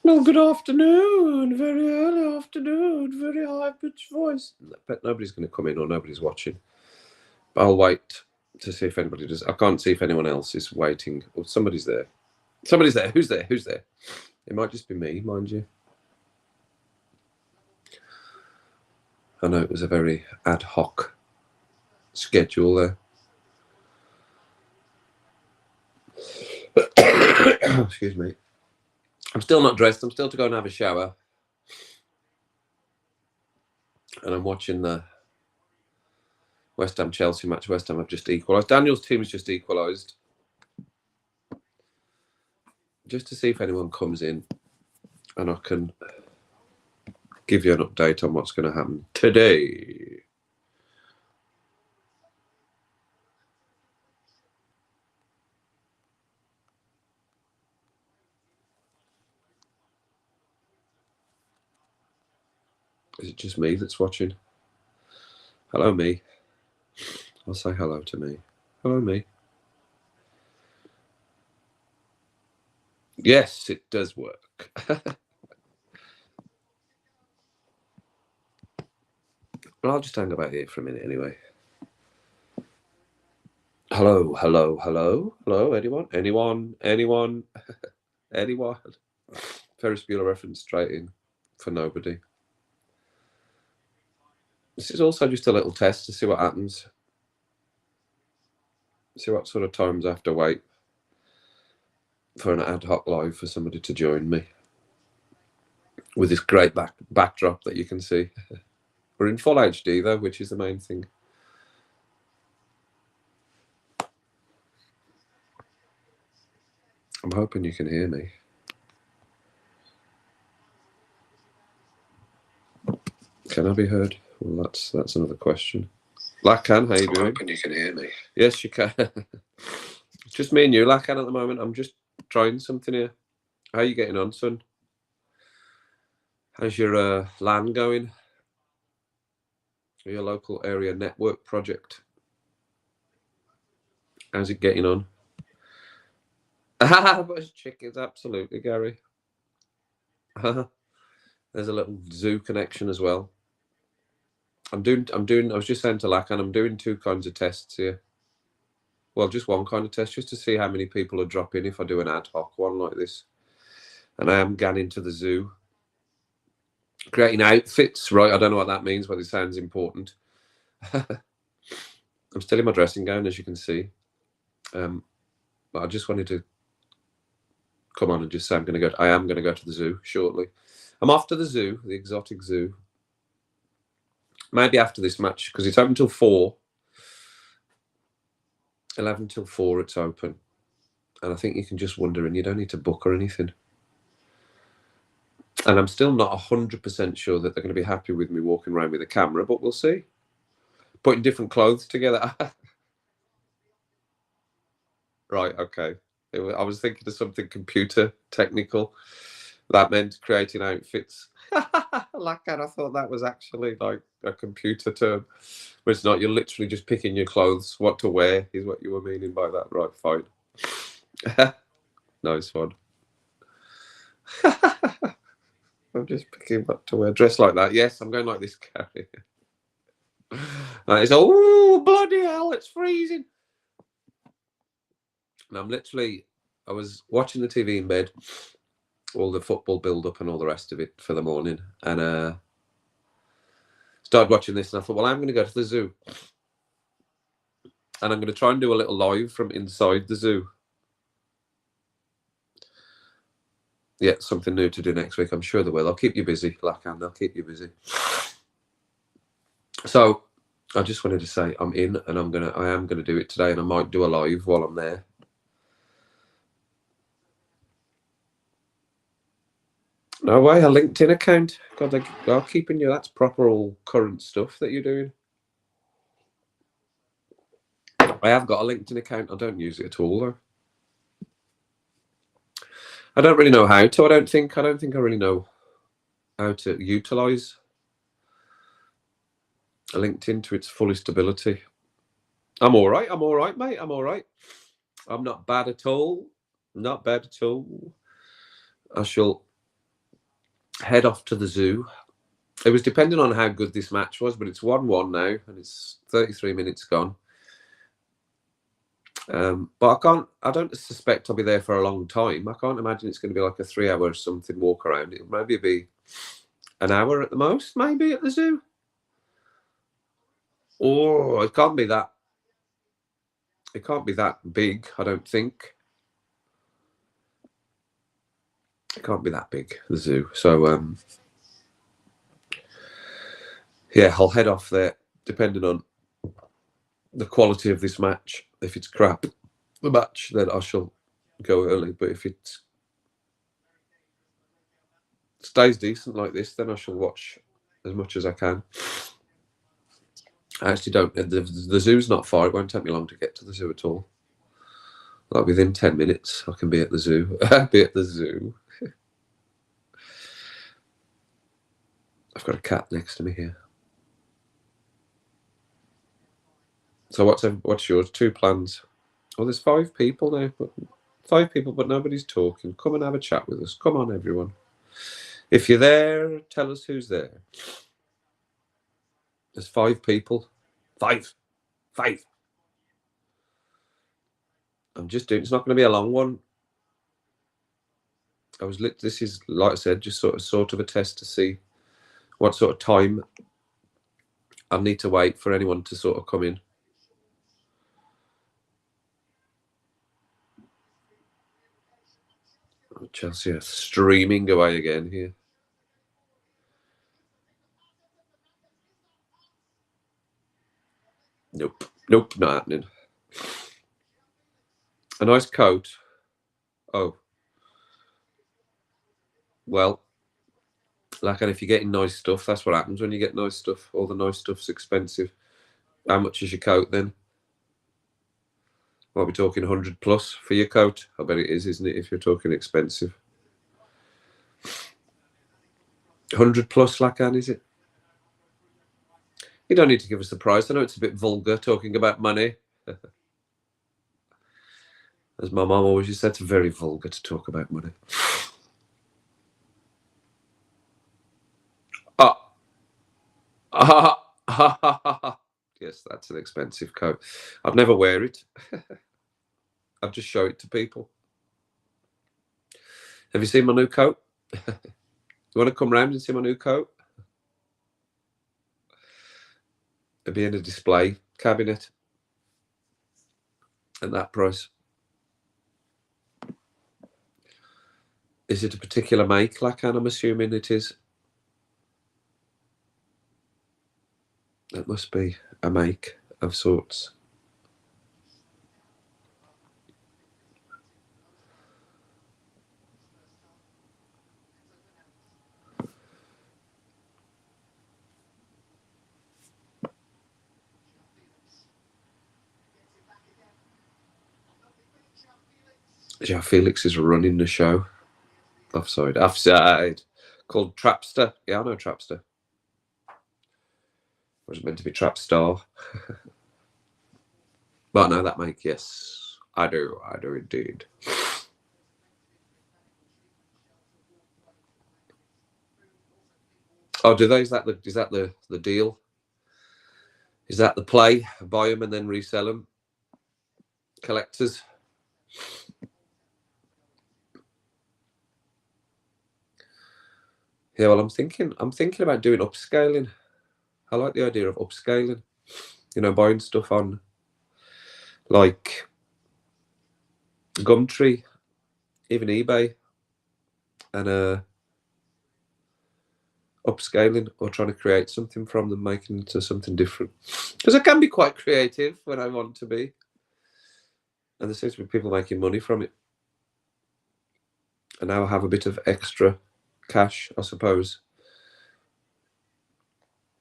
No, good afternoon. Very early afternoon. Very high-pitched voice. But nobody's going to come in or nobody's watching. But I'll wait to see if anybody does. I can't see if anyone else is waiting. Oh, somebody's there. Somebody's there. Who's there? Who's there? It might just be me, mind you. I know it was a very ad hoc schedule there. Excuse me. I'm still not dressed. I'm still to go and have a shower. And I'm watching the West Ham-Chelsea match. West Ham have just equalised. Daniel's team has just equalised. Just to see if anyone comes in and I can give you an update on what's going to happen today. Is it just me that's watching? Hello, me. I'll say hello to me. Hello, me. Yes, it does work. Well, I'll just hang about here for a minute anyway. Hello, hello, hello, hello, anyone? Anyone? Anyone? Anyone? Ferris Bueller reference straight in for nobody. This is also just a little test to see what happens. See what sort of times I have to wait for an ad hoc live for somebody to join me with this great backdrop that you can see. We're in full HD though, which is the main thing. I'm hoping you can hear me. Can I be heard? Well, that's another question. Lacan, how you doing? I'm hoping you can hear me. Yes, you can. It's just me and you, Lacan, at the moment. I'm just trying something here. How are you getting on, son? How's your LAN going? Your local area network project? How's it getting on? Bunch of chickens, absolutely, Gary. There's a little zoo connection as well. I was just saying to Lacan, I'm doing two kinds of tests here. Well, just one kind of test, just to see how many people are dropping if I do an ad hoc one like this. And I am going into the zoo. Creating outfits, right? I don't know what that means, but it sounds important. I'm still in my dressing gown, as you can see. But I just wanted to come on and just say I am going to go to the zoo shortly. I'm off to the zoo, the exotic zoo. Maybe after this match, because it's open till 4. 11 till 4 it's open. And I think you can just wander in. You don't need to book or anything. And I'm still not 100% sure that they're going to be happy with me walking around with a camera, but we'll see. Putting different clothes together. Right, okay. I was thinking of something computer technical. That meant creating outfits. Lacan, I thought that was actually like a computer term. But it's not. You're literally just picking your clothes. What to wear is what you were meaning by that. Right, fine. Nice one. I'm just picking what to wear. Dress like that. Yes, I'm going like this, Gary. It's oh bloody hell! It's freezing. And I was watching the TV in bed, all the football build-up and all the rest of it for the morning, and started watching this, and I thought, well, I'm going to go to the zoo, and I'm going to try and do a little live from inside the zoo. Yeah, something new to do next week. I'm sure they will. I'll keep you busy, Lacan. They'll keep you busy. So I just wanted to say I'm in, and I am gonna do it today, and I might do a live while I'm there. No way, a LinkedIn account. God, they're keeping you. That's proper all current stuff that you're doing. I have got a LinkedIn account. I don't use it at all, though. I don't really know how to. I don't think I really know how to utilize LinkedIn to its fullest ability. I'm all right, mate. I'm all right. I'm not bad at all. Not bad at all. I shall head off to the zoo. It was depending on how good this match was, but it's 1-1 now, and it's 33 minutes gone. But I don't suspect I'll be there for a long time. I can't imagine it's going to be like a 3-hour something walk around. It'll maybe be an hour at the most, maybe at the zoo. Oh, it can't be that. It can't be that big, I don't think. It can't be that big, the zoo. So, yeah, I'll head off there, depending on the quality of this match. If it's crap, the match, then I shall go early. But if it stays decent like this, then I shall watch as much as I can. I actually don't. The zoo's not far. It won't take me long to get to the zoo at all. Like within 10 minutes, I can be at the zoo. Be at the zoo. I've got a cat next to me here. So what's yours? 2 plans. Oh, there's 5 people now. 5 people, but nobody's talking. Come and have a chat with us. Come on, everyone. If you're there, tell us who's there. There's 5 people. 5. I'm just doing. It's not going to be a long one. This is, like I said, just sort of a test to see what sort of time I need to wait for anyone to sort of come in. Chelsea are streaming away again here. Nope, not happening. A nice coat. Oh, well, like, and if you're getting nice stuff, that's what happens when you get nice stuff. All the nice stuff's expensive. How much is your coat then? Might be talking 100 plus for your coat. I bet it is, isn't it? If you're talking expensive, 100 plus, Lacan, is it? You don't need to give us the price. I know it's a bit vulgar talking about money. As my mum always used to say, it's very vulgar to talk about money. Yes, that's an expensive coat. I'd never wear it. I'd just show it to people. Have you seen my new coat? You want to come round and see my new coat? It'd be in a display cabinet at that price. Is it a particular make, Lacan? I'm assuming it is. It must be a make of sorts. João Felix is running the show. Offside. Called Trapster. Yeah, I know Trapster. Was it meant to be Trapstar? But no, that make, yes. I do indeed. Oh, do they? Is that the deal? Is that the play? Buy them and then resell them? Collectors? Yeah, well, I'm thinking about doing upscaling. I like the idea of upscaling. You know, buying stuff on like Gumtree, even eBay, and upscaling or trying to create something from them, making it into something different. Because I can be quite creative when I want to be. And there seems to be people making money from it. And now I have a bit of extra cash, I suppose.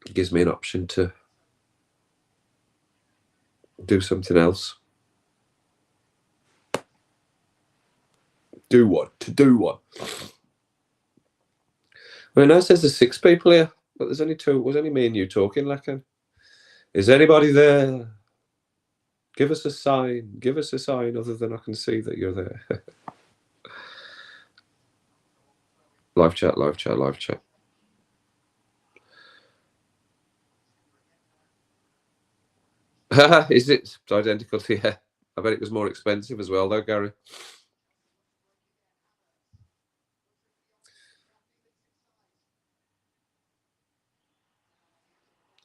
It gives me an option to do something else. Do what? Well, it now says there's 6 people here, but there's only 2. Was only me and you talking, Lacan. Is anybody there? Give us a sign. Give us a sign other than I can see that you're there. Live chat, live chat, live chat. Is it? It's identical to, yeah. I bet it was more expensive as well, though, Gary.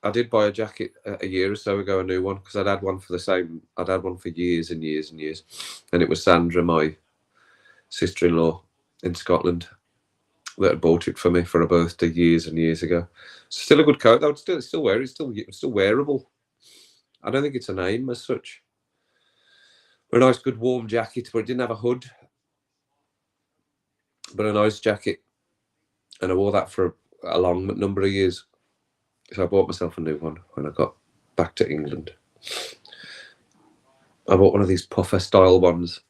I did buy a jacket a year or so ago, a new one, because I'd had one for the same. I'd had one for years and years and years, and it was Sandra, my sister-in-law in Scotland, that had bought it for me for a birthday years and years ago. Still a good coat, though. Still wear it. Still wearable. I don't think it's a name as such. A nice, good, warm jacket, but it didn't have a hood. But a nice jacket, and I wore that for a long number of years. So I bought myself a new one when I got back to England. I bought one of these puffer style ones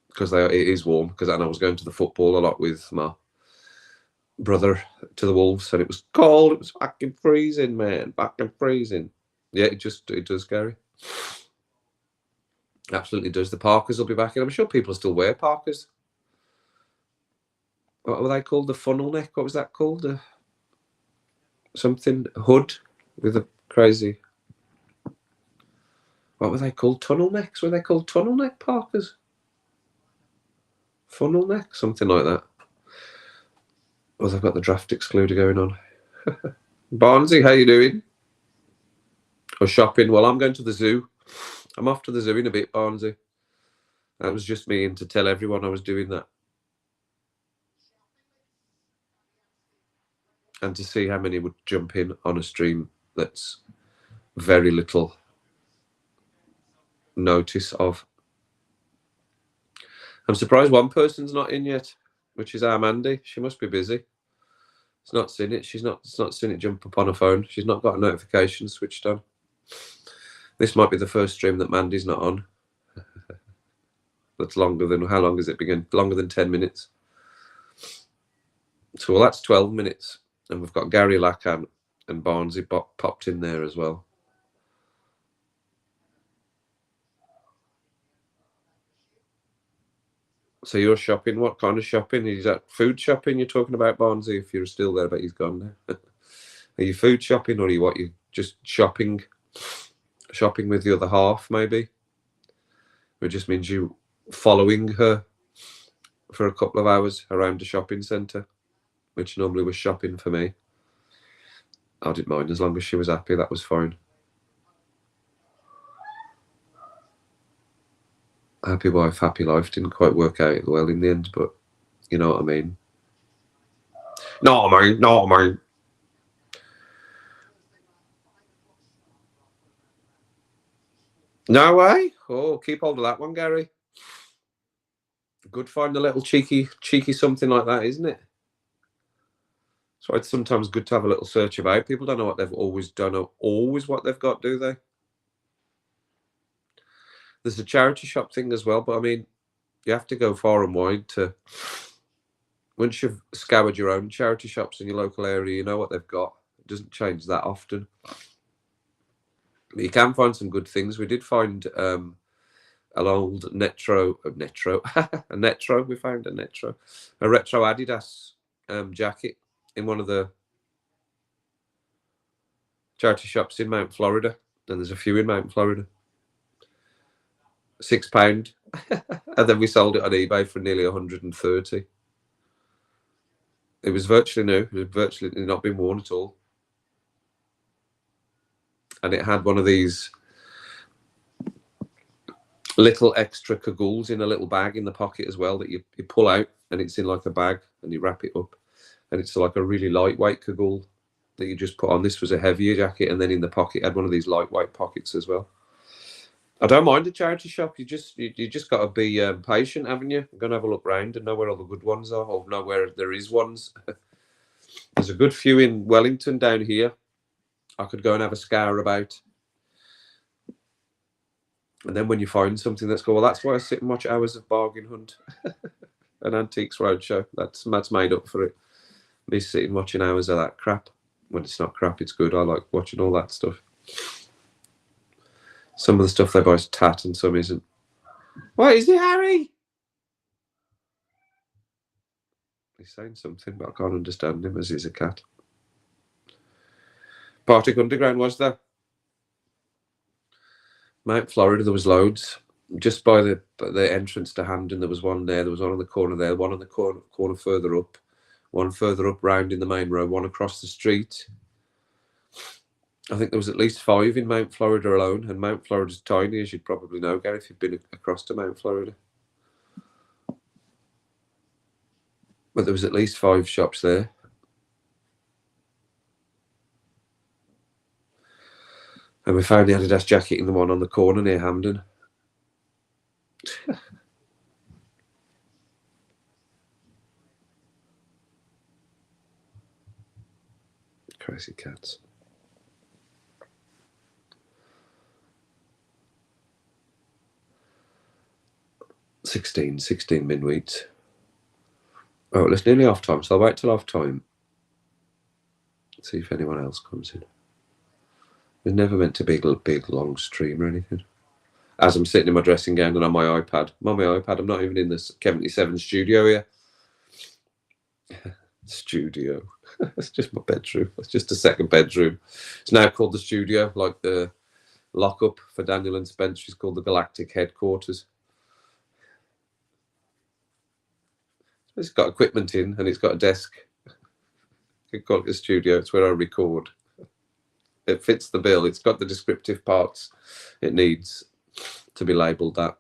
because it is warm. Because I was going to the football a lot with my brother to the Wolves, and it was cold. It was fucking freezing, man. Fucking freezing. Yeah, it does, Gary. Absolutely does. The Parkers will be back, and I'm sure people still wear Parkers. What were they called? The funnel neck? What was that called? Something hood with a crazy. What were they called? Tunnel necks? Were they called tunnel neck Parkers? Funnel neck? Something like that. Oh, they've got the draft excluder going on. Barnesy, how you doing? Or shopping? Well, I'm going to the zoo. I'm off to the zoo in a bit, Barnesy. That was just me in to tell everyone I was doing that. And to see how many would jump in on a stream that's very little notice of. I'm surprised one person's not in yet, which is our Mandy. She must be busy. She's not seen it. She's not seen it jump up on her phone. She's not got a notification switched on. This might be the first stream that Mandy's not on. That's longer than, how long has it been? Longer than 10 minutes. So, well, that's 12 minutes. And we've got Gary Lacan and Barnesy popped in there as well. So you're shopping. What kind of shopping? Is that food shopping you're talking about, Barnesy? If you're still there, but he's gone now. Are you food shopping, or are you just shopping? Shopping with the other half, maybe? It just means you following her for a couple of hours around the shopping centre, which normally was shopping for me. I didn't mind as long as she was happy. That was fine. Happy wife, happy life didn't quite work out well in the end, but you know what I mean. No, mate. No way. Oh, keep hold of that one, Gary. Good find a little cheeky something like that, isn't it? So it's sometimes good to have a little search about. People don't know what they've always what they've got, do they? There's a charity shop thing as well, but I mean, you have to go far and wide to. Once you've scoured your own charity shops in your local area, you know what they've got. It doesn't change that often. But you can find some good things. We did find an old a Netro. We found a Netro, a retro Adidas jacket in one of the charity shops in Mount Florida, and there's a few in Mount Florida. £6, and then we sold it on eBay for nearly 130. It was virtually new. It had virtually not been worn at all, and it had one of these little extra cagoules in a little bag in the pocket as well that you pull out, and it's in like a bag, and you wrap it up, and it's like a really lightweight cagoule that you just put on. This was a heavier jacket, and then in the pocket it had one of these lightweight pockets as well. I don't mind a charity shop. You just got to be patient, haven't you? Go and have a look round and know where all the good ones are, or know where there is ones. There's a good few in Wellington down here. I could go and have a scour about. And then when you find something that's cool, well, that's why I sit and watch Hours of Bargain Hunt, an Antiques Roadshow. That's made up for it. Me sitting watching hours of that crap. When it's not crap, it's good. I like watching all that stuff. Some of the stuff they buy is tat and some isn't. What is it, Harry? He's saying something, but I can't understand him as he's a cat. Partick Underground was there. Mount Florida, there was loads. Just by the entrance to Hamden, there was one there. There was one on the corner there, one on the corner further up, one further up round in the main road, one across the street. I think there was at least 5 in Mount Florida alone, and Mount Florida's tiny, as you'd probably know, Gary, if you've been across to Mount Florida. But there was at least 5 shops there. And we found the Adidas jacket in the one on the corner near Hamden. Crazy cats. 16 midweeks. Oh, it's nearly half time, so I'll wait till half time. See if anyone else comes in. It's never meant to be a big long stream or anything. As I'm sitting in my dressing gown and on my iPad. I'm on my iPad. I'm not even in the 77 studio here. Studio. It's just my bedroom. It's just a second bedroom. It's now called the studio, like the lockup for Daniel and Spencer is called the Galactic Headquarters. It's got equipment in and it's got a desk. You call it a studio. It's where I record. It fits the bill. It's got the descriptive parts it needs to be labelled that.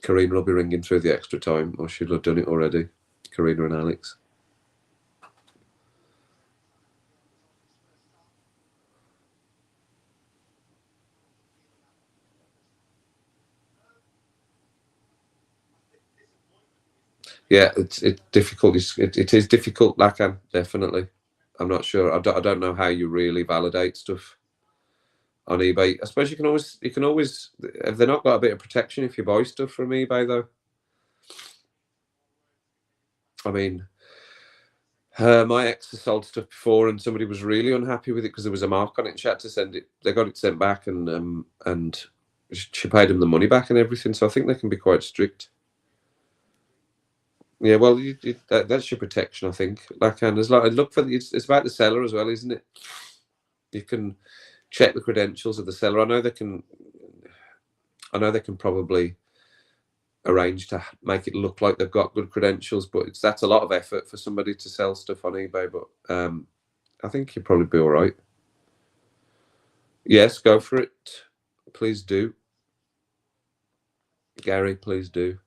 Karina will be ringing through the extra time, or she'll have done it already. Karina and Alex. Yeah, it's difficult. It is difficult, Lacan, definitely. I'm not sure. I don't know how you really validate stuff on eBay. I suppose you can always have they not got a bit of protection if you buy stuff from eBay though? I mean, my ex has sold stuff before, and somebody was really unhappy with it because there was a mark on it, and she had to send it. They got it sent back, and she paid them the money back and everything. So I think they can be quite strict. Yeah, well, that's your protection, I think. Lacan, look for it's about the seller as well, isn't it? You can check the credentials of the seller. I know they can probably arrange to make it look like they've got good credentials, but that's a lot of effort for somebody to sell stuff on eBay. But I think you'll probably be all right. Yes, go for it. Please do. Gary, please do.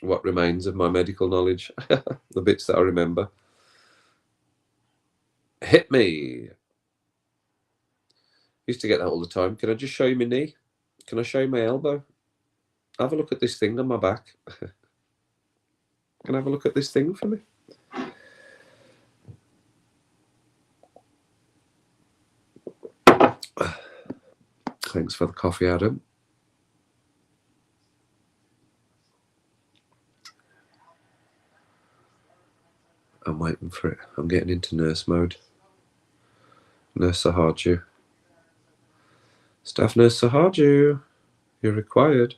What remains of my medical knowledge, the bits that I remember. Hit me. Used to get that all the time. Can I just show you my knee? Can I show you my elbow? Have a look at this thing on my back. Can I have a look at this thing for me? Thanks for the coffee, Adam. I'm waiting for it. I'm getting into nurse mode. Nurse Saharju. Staff Nurse Saharju, you're required.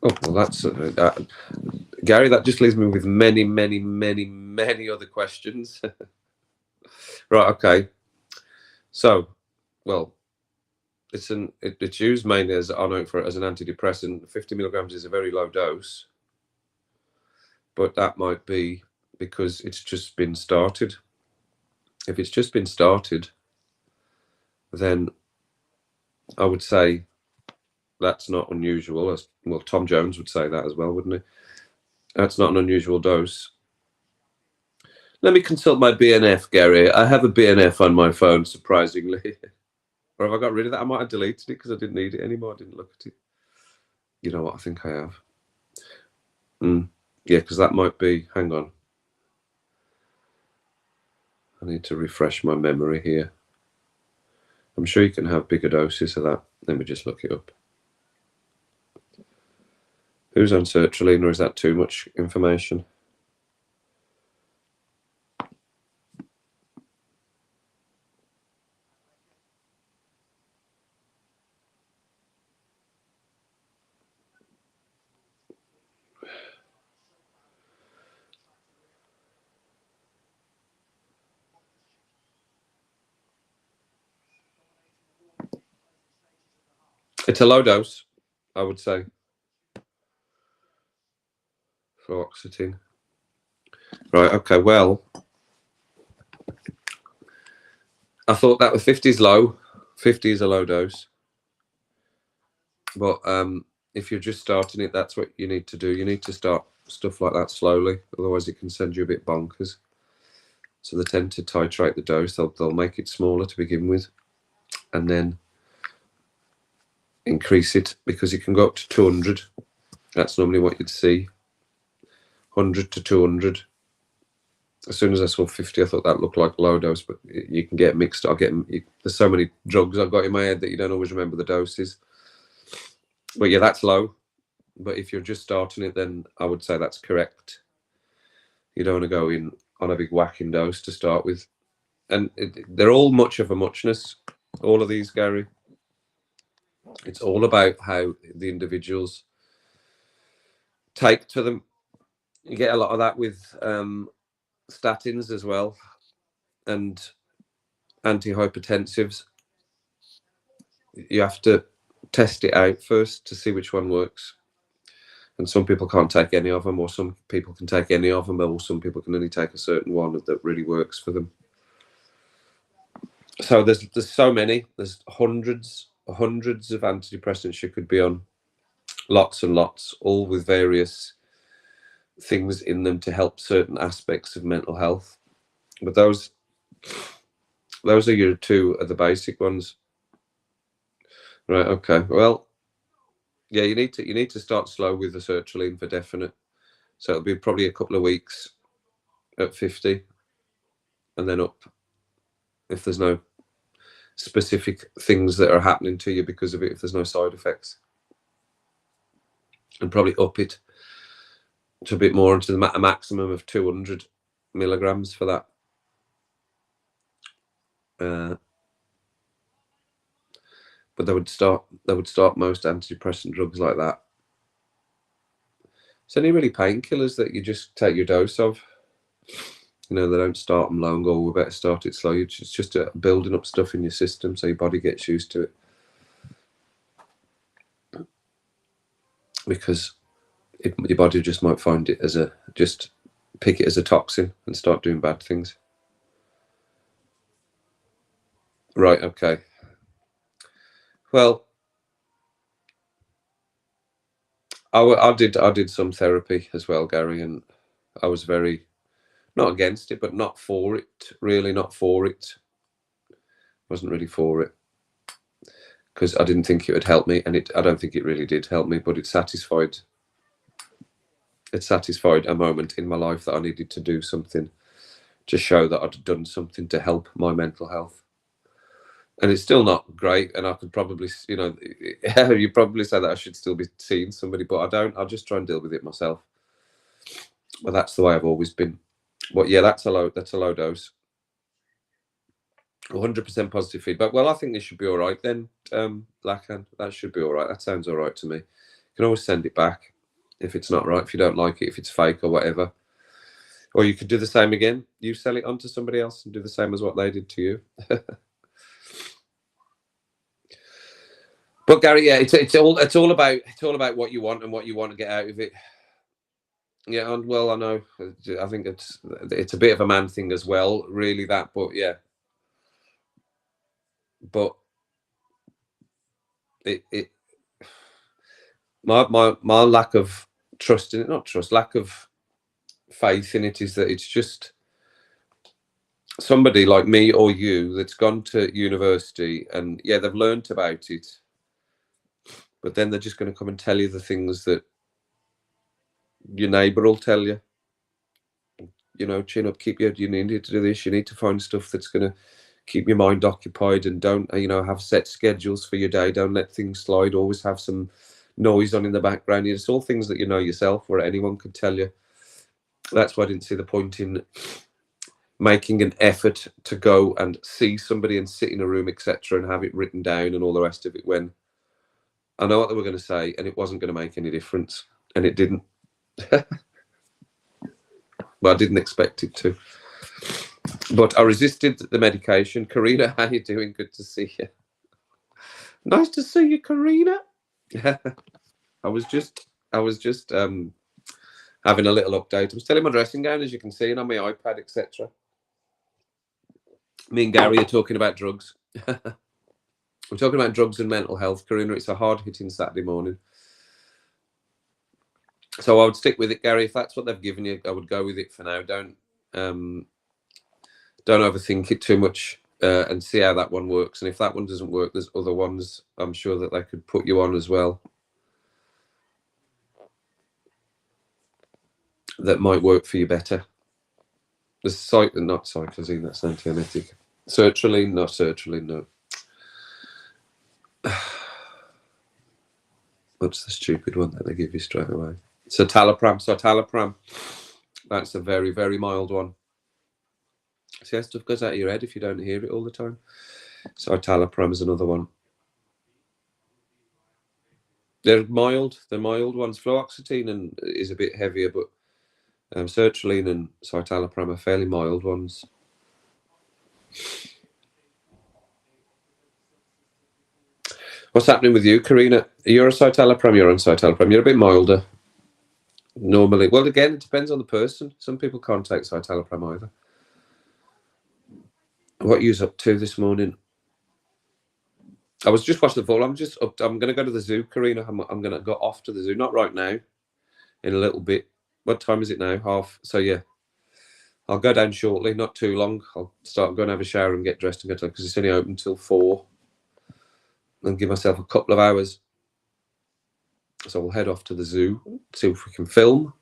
Oh, well, that's Gary. That just leaves me with many other questions. Right. Okay. So, well, it's used mainly as an antidepressant. 50 milligrams is a very low dose, but that might be because it's just been started. If it's just been started, then I would say that's not unusual. Well, Tom Jones would say that as well, wouldn't he? That's not an unusual dose. Let me consult my BNF, Gary. I have a BNF on my phone, surprisingly. Or have I got rid of that? I might have deleted it because I didn't need it anymore. I didn't look at it. You know what? I think I have. Yeah, because that might be... Hang on. I need to refresh my memory here. I'm sure you can have bigger doses of that. Let me just look it up. Who's on sertraline, or is that too much information? It's a low dose, I would say, fluoxetine. Right, okay, well, I thought that was 50 is low. 50 is a low dose. But if you're just starting it, that's what you need to do. You need to start stuff like that slowly. Otherwise, it can send you a bit bonkers. So they tend to titrate the dose. They'll make it smaller to begin with, and then increase it, because you can go up to 200. That's normally what you'd see. 100 to 200. As soon as I saw 50, I thought that looked like low dose, but you can get mixed. There's so many drugs I've got in my head that you don't always remember the doses. But yeah, that's low. But if you're just starting it, then I would say that's correct. You don't want to go in on a big whacking dose to start with. And they're all much of a muchness, all of these, Gary. It's all about how the individuals take to them. You get a lot of that with statins as well, and antihypertensives. You have to test it out first to see which one works. And some people can't take any of them, or some people can take any of them, or some people can only take a certain one that really works for them. So there's so many. There's hundreds of antidepressants you could be on, lots and lots, all with various things in them to help certain aspects of mental health. But those are your two of the basic ones. Right, okay. Well, yeah, you need to start slow with the sertraline for definite. So it'll be probably a couple of weeks at 50, and then up if there's no specific things that are happening to you because of it, if there's no side effects. And probably up it to a bit more, into a maximum of 200 milligrams for that. But they would start most antidepressant drugs like that. It's only really painkillers that you just take your dose of. They don't start them low and go, we better start it slow. It's just building up stuff in your system so your body gets used to it. Because your body just might find it just pick it as a toxin and start doing bad things. Right, okay. Well, I did some therapy as well, Gary, and I was very, not against it, but not for it, really not for it. Wasn't really for it, because I didn't think it would help me, and I don't think it really did help me, but it satisfied a moment in my life that I needed to do something to show that I'd done something to help my mental health. And it's still not great, and I could probably, you probably say that I should still be seeing somebody, but I don't. I just try and deal with it myself. Well, that's the way I've always been. But yeah, that's a low dose. 100% positive feedback. Well, I think this should be all right then, Lacan. That should be all right. That sounds all right to me. You can always send it back if it's not right, if you don't like it, if it's fake or whatever. Or you could do the same again. You sell it on to somebody else and do the same as what they did to you. But Gary, yeah, it's all about what you want and what you want to get out of it. Yeah, and well, I know. I think it's a bit of a man thing as well, really. That, but yeah, but my lack of trust in it, not trust, lack of faith in it, is that it's just somebody like me or you that's gone to university and yeah, they've learnt about it, but then they're just going to come and tell you the things that your neighbour will tell you. Chin up, you need to do this, you need to find stuff that's going to keep your mind occupied, and don't, have set schedules for your day, don't let things slide, always have some noise on in the background. It's all things that you know yourself, where anyone could tell you. That's why I didn't see the point in making an effort to go and see somebody and sit in a room, etc., and have it written down and all the rest of it, when I know what they were going to say and it wasn't going to make any difference, and it didn't. But I didn't expect it to. But I resisted the medication. Karina, how you doing? Good to see you. Nice to see you, Karina. I was just having a little update. I'm still in my dressing gown, as you can see, and on my iPad, etc. Me and Gary are talking about drugs. We're talking about drugs and mental health, Karina. It's a hard-hitting Saturday morning. So I would stick with it, Gary. If that's what they've given you, I would go with it for now. Don't overthink it too much, and see how that one works. And if that one doesn't work, there's other ones I'm sure that they could put you on as well that might work for you better. There's not cyclozine, that's antiemetic. Sertraline, not sertraline, no. What's the stupid one that they give you straight away? Citalopram. That's a very, very mild one. See how stuff goes out of your head if you don't hear it all the time. Citalopram is another one. They're mild ones. Fluoxetine is a bit heavier, but sertraline and citalopram are fairly mild ones. What's happening with you, Karina? You're a citalopram, you're on citalopram. You're a bit milder. Normally. Well, again, it depends on the person. Some people can't take citalopram either. What are you up to this morning? I was just watching the football. I'm going to go to the zoo, Karina. I'm going to go off to the zoo. Not right now. In a little bit. What time is it now? Half. So, yeah. I'll go down shortly. Not too long. I'll start going to have a shower and get dressed and go to, because it's only open until 4. And give myself a couple of hours. So we'll head off to the zoo, see if we can film.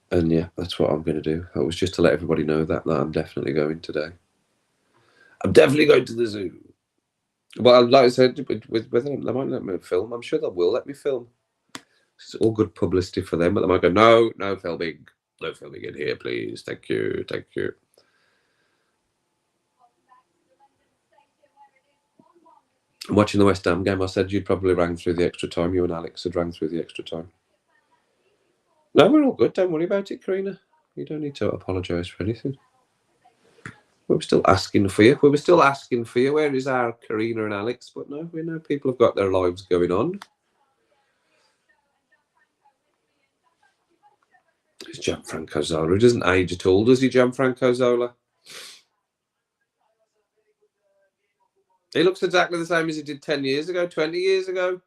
And yeah, that's what I'm going to do. That was just to let everybody know that I'm definitely going today. I'm definitely going to the zoo. Well, like I said, with they might let me film. I'm sure they will let me film. It's all good publicity for them, but they might go, no filming. No filming in here, please. Thank you. I'm watching the West Ham game. I said you'd probably rang through the extra time. You and Alex had rang through the extra time. No, we're all good. Don't worry about it, Karina. You don't need to apologise for anything. We were still asking for you. Where is our Karina and Alex? But no, we know people have got their lives going on. It's Gianfranco Zola. He doesn't age at all, does he, Gianfranco Zola? He looks exactly the same as he did 10 years ago, 20 years ago.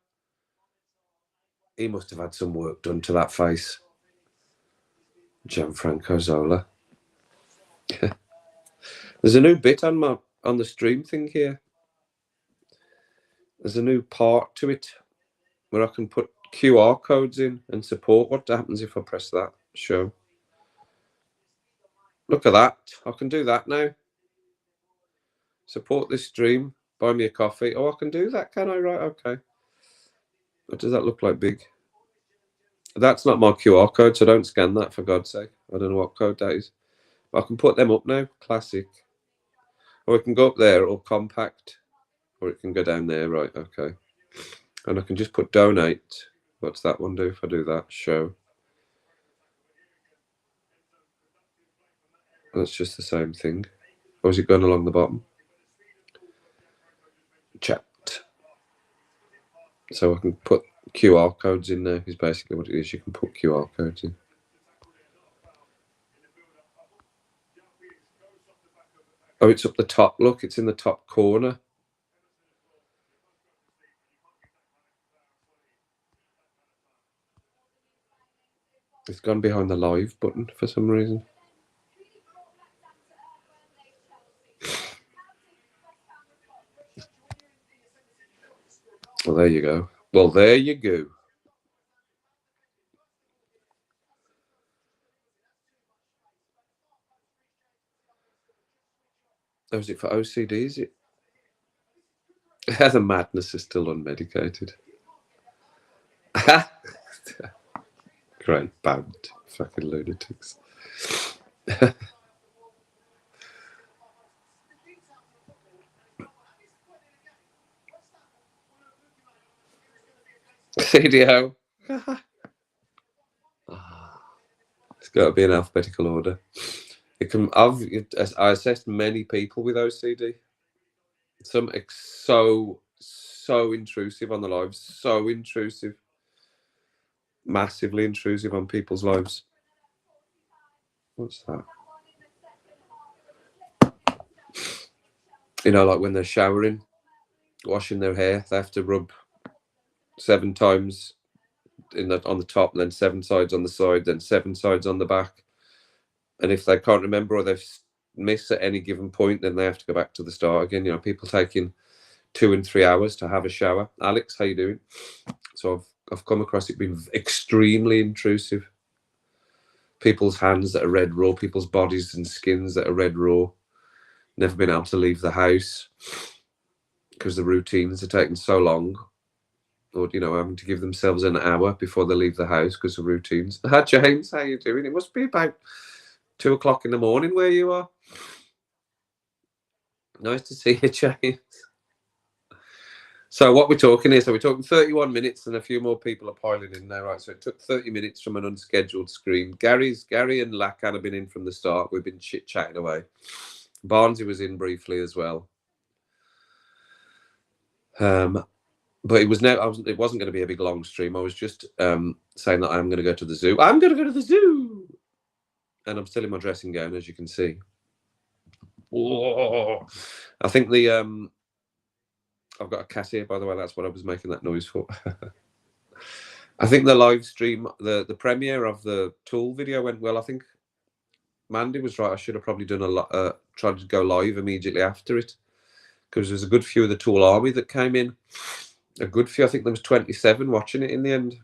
He must have had some work done to that face. Gianfranco Zola. There's a new bit on the stream thing here. There's a new part to it where I can put QR codes in and support. What happens if I press that? Show. Look at that. I can do that now. Support this stream. Buy me a coffee. Oh, I can do that, can I? Right, okay. What does that look like big? That's not my QR code, so don't scan that, for God's sake. I don't know what code that is. But I can put them up now. Classic. Or it can go up there, or compact. Or it can go down there. Right, okay. And I can just put donate. What's that one do if I do that? Show. That's just the same thing. Or is it going along the bottom? Chat. So I can put QR codes in there, is basically what it is. You can put QR codes in. Oh, it's up the top. Look, it's in the top corner. It's gone behind the live button for some reason. Well, there you go. Oh, is it for OCD, is it? The madness is still unmedicated. Great band. Fucking lunatics. CDO. It's got to be in alphabetical order. It can. I assessed many people with OCD. Some so intrusive on the lives, so intrusive, massively intrusive on people's lives. What's that? You know, like when they're showering, washing their hair, they have to rub 7 times on the top, and then 7 sides on the side, then 7 sides on the back. And if they can't remember or they've missed at any given point, then they have to go back to the start again. You know, people taking 2 and 3 hours to have a shower. Alex, how you doing? So I've come across it being extremely intrusive. People's hands that are red raw, people's bodies and skins that are red raw. Never been able to leave the house because the routines are taking so long. Or, you know, having to give themselves an hour before they leave the house because of routines. Hi, James, how you doing? It must be about 2 o'clock in the morning where you are. Nice to see you, James. So what we're talking here, so we're talking 31 minutes and a few more people are piling in now, right? So it took 30 minutes from an unscheduled screen. Gary and Lacan have been in from the start. We've been chit-chatting away. Barnesy was in briefly as well. But it wasn't going to be a big long stream. I was just saying that I'm going to go to the zoo. I'm going to go to the zoo! And I'm still in my dressing gown, as you can see. Whoa. I think I've got a cat here, by the way. That's what I was making that noise for. I think the live stream, the premiere of the Tool video went well. I think Mandy was right. I should have probably done tried to go live immediately after it, because there's a good few of the Tool army that came in. A good few. I think there was 27 watching it in the end,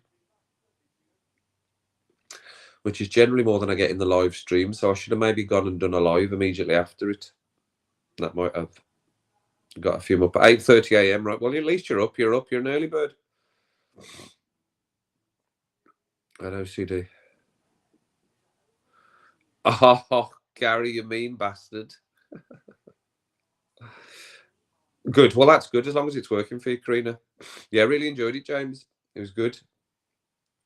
which is generally more than I get in the live stream. So I should have maybe gone and done a live immediately after it. That might have got a few more. But 8:30 a.m. right? Well, at least you're up. You're an early bird. At OCD. Oh, Gary, you mean bastard. Good. Well, that's good as long as it's working for you, Karina. Yeah, I really enjoyed it, James. It was good.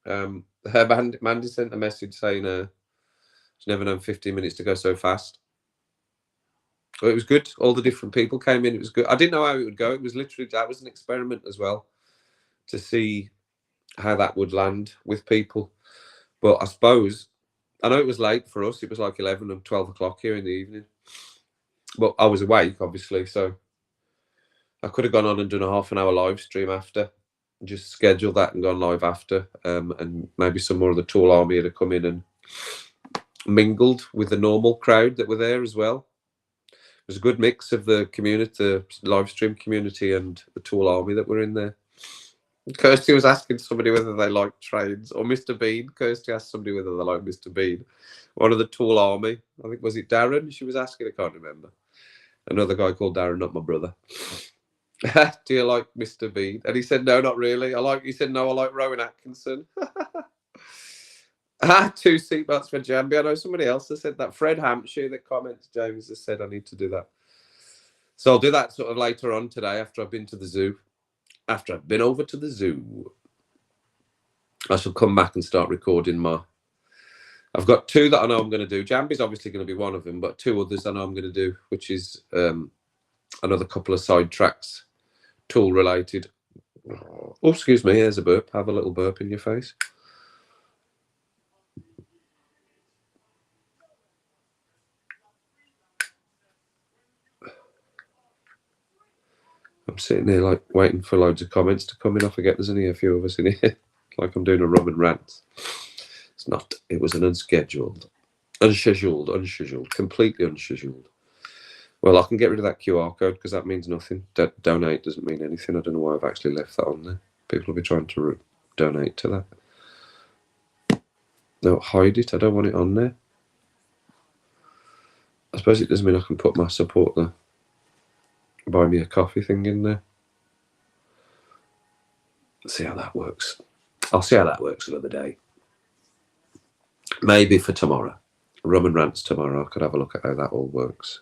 Mandy sent a message saying she's never known 15 minutes to go so fast. Well, it was good. All the different people came in. It was good. I didn't know how it would go. It was literally, that was an experiment as well, to see how that would land with people. But I suppose, I know it was late for us. It was like 11 and 12 o'clock here in the evening. But I was awake, obviously, so I could have gone on and done a half an hour live stream after, just scheduled that and gone live after, and maybe some more of the Tool army had come in and mingled with the normal crowd that were there as well. It was a good mix of the community, the live stream community, and the Tool army that were in there. Kirsty was asking somebody whether they liked trains, or Mr. Bean. Kirsty asked somebody whether they liked Mr. Bean. One of the Tool army, I think, was it Darren? She was asking, I can't remember. Another guy called Darren, not my brother. Do you like Mr. Bean? And he said, no, not really. He said, no, I like Rowan Atkinson. 2 seatbelts for Jambi. I know somebody else has said that. Fred Hampshire that comments, James has said I need to do that. So I'll do that sort of later on today after I've been to the zoo. After I've been over to the zoo, I shall come back and start recording I've got 2 that I know I'm going to do. Jambi's obviously going to be one of them, but 2 others I know I'm going to do, which is another couple of side tracks, Tool related. Oh, excuse me, here's a burp. Have a little burp in your face. I'm sitting here like waiting for loads of comments to come in. I forget there's only a few of us in here. Like I'm doing a Roman rant. It's not. It was an unscheduled, completely unscheduled. Well, I can get rid of that QR code because that means nothing. Donate doesn't mean anything. I don't know why I've actually left that on there. People will be trying to donate to that. No, hide it. I don't want it on there. I suppose it doesn't mean I can put my support there. Buy me a coffee thing in there. Let's see how that works. I'll see how that works another day. Maybe for tomorrow. Roman rants tomorrow. I could have a look at how that all works.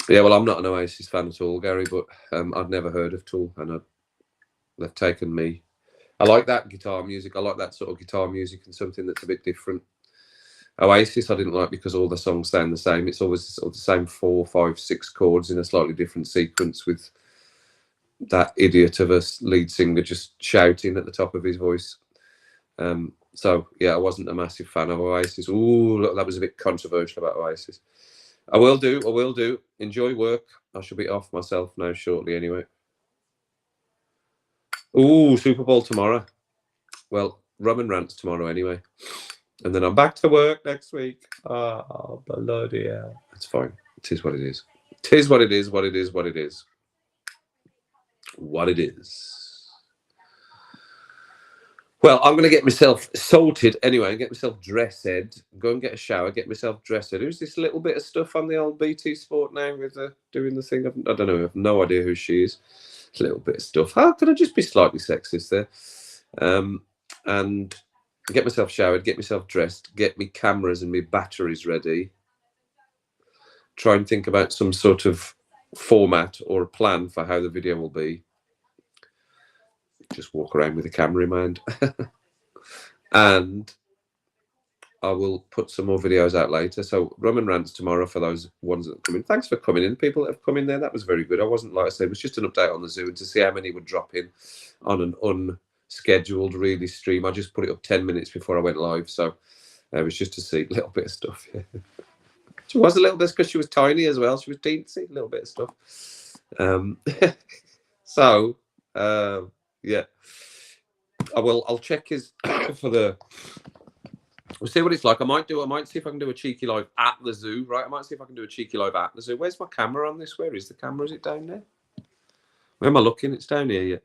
Yeah, well, I'm not an Oasis fan at all, Gary, but I'd never heard of Tool, and They've taken me. I like that guitar music. I like that sort of guitar music and something that's a bit different. Oasis I didn't like because all the songs sound the same. It's always sort of the same 4, 5, 6 chords in a slightly different sequence with that idiot of a lead singer just shouting at the top of his voice. So yeah, I wasn't a massive fan of Oasis. Ooh, look, that was a bit controversial about Oasis. I will do. Enjoy work. I shall be off myself now shortly anyway. Ooh, Super Bowl tomorrow. Well, rum and rants tomorrow anyway. And then I'm back to work next week. Oh, bloody hell. It's fine. It is what it is. It is what it is, what it is, what it is. What it is. Well, I'm going to get myself sorted anyway, get myself dressed, go and get a shower, get myself dressed. Who's this little bit of stuff on the old BT Sport now with doing the thing? I don't know. I have no idea who she is. A little bit of stuff. How could I just be slightly sexist there? And get myself showered, get myself dressed, get me cameras and me batteries ready. Try and think about some sort of format or a plan for how the video will be. Just walk around with a camera in mind. And I will put some more videos out later. So rum and rants tomorrow for those ones that come in. Thanks for coming in. People that have come in there, that was very good. I wasn't, like I said, it was just an update on the zoo and to see how many would drop in on an unscheduled really stream. I just put it up 10 minutes before I went live. So it was just to see a little bit of stuff. Yeah. She was a little bit because she was tiny as well. She was teensy, a little bit of stuff. So yeah, I'll check his for the. We'll see what it's like. I might see if I can do a cheeky live at the zoo. Right, I might see if I can do a cheeky live at the zoo. Where's my camera on this? Where is the camera? Is it down there? Where am I looking? It's down here. Yeah,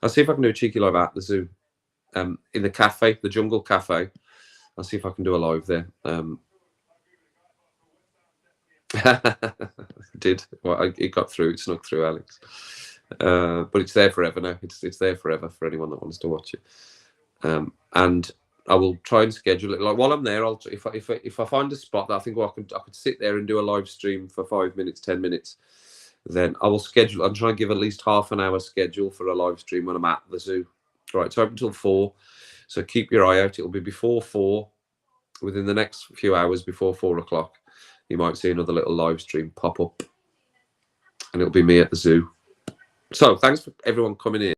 I'll see if I can do a cheeky live at the zoo. In the cafe, the Jungle Cafe. I'll see if I can do a live there. Did well? It got through. It snuck through, Alex. But it's there forever now. It's there forever for anyone that wants to watch it. And I will try and schedule it. Like while I'm there, if I find a spot that I think I could sit there and do a live stream for 5 minutes, 10 minutes, then I will schedule. I'm trying to give at least half an hour schedule for a live stream when I'm at the zoo. Right, it's open until 4, so keep your eye out. It'll be before 4, within the next few hours before 4 o'clock. You might see another little live stream pop up, and it'll be me at the zoo. So thanks for everyone coming in.